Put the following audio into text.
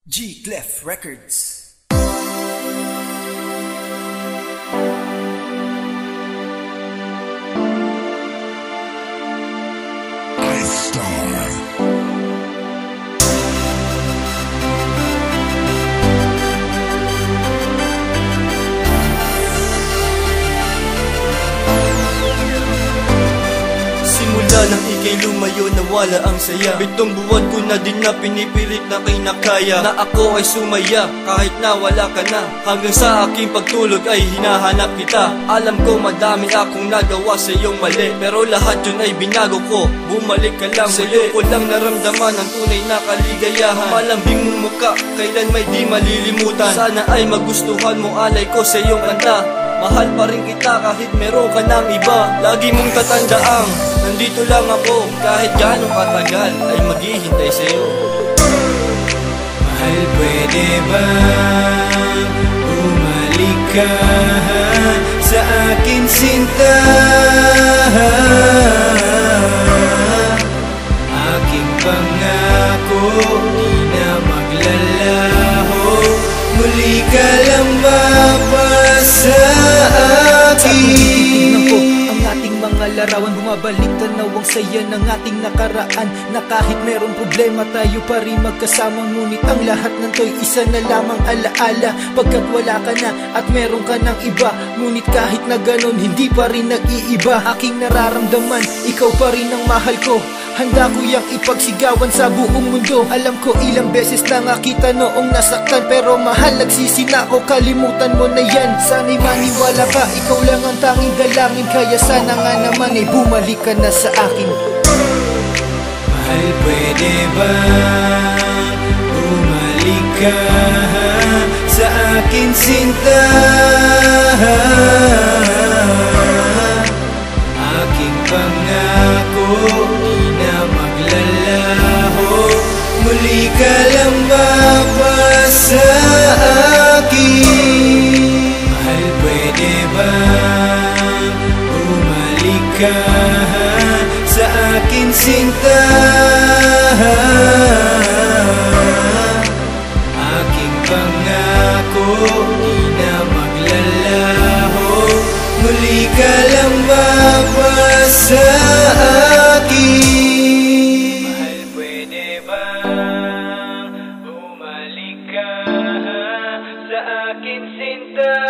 G Clef Records. Nang ika'y lumayo, nawala ang saya. 7 buwan ko na din na pinipilit na kinakaya, na ako ay sumaya kahit na wala ka na. Hanggang sa aking pagtulog ay hinahanap kita. Alam ko madami akong nagawa sa iyong mali, pero lahat yun ay binago ko. Bumalik ka lang muli. Ko lang naramdaman ang tunay na kaligayahan. Malambing mong muka, kailan may di malilimutan. Sana ay magustuhan mo alay ko sa iyong kanta. Mahal pa rin kita kahit meron ka ng iba. Lagi mong tatandaang nandito lang ako, kahit gaano katagal ay maghihintay sa'yo. Mahal, pwede ba bumalik ka sa akin, sinta? Aking pangako, di na maglalaho. Muli ka lang mapasa akin. Mga larawan, bumabalik tanaw ang saya ng ating nakaraan, na kahit merong problema tayo pa rin magkasama. Ngunit ang lahat ng to'y isa na lamang alaala, pagkat wala ka na at meron ka ng iba. Ngunit kahit na ganon, hindi pa rin nag-iiba. Aking nararamdaman, ikaw pa rin ang mahal ko. Handa ko yang ipagsigawan sa buong mundo. Alam ko ilang beses na nga kita noong nasaktan, pero mahal, nagsisi na ako, kalimutan mo na yan. Sana'y maniwala ka, ikaw lang ang tanging dalangin. Kaya sana nga naman ay bumalik ka na sa akin. Mahal, pwede ba bumalik ka sa akin, sinta? Aking pangako, muli ka lang mapasa akin. Mahal, pwede ba bumalik ka sa akin, sinta? Aking pangako, di na maglalaho. Muli ka lang mapasa akin. Bumalik ka sa akin, sinta?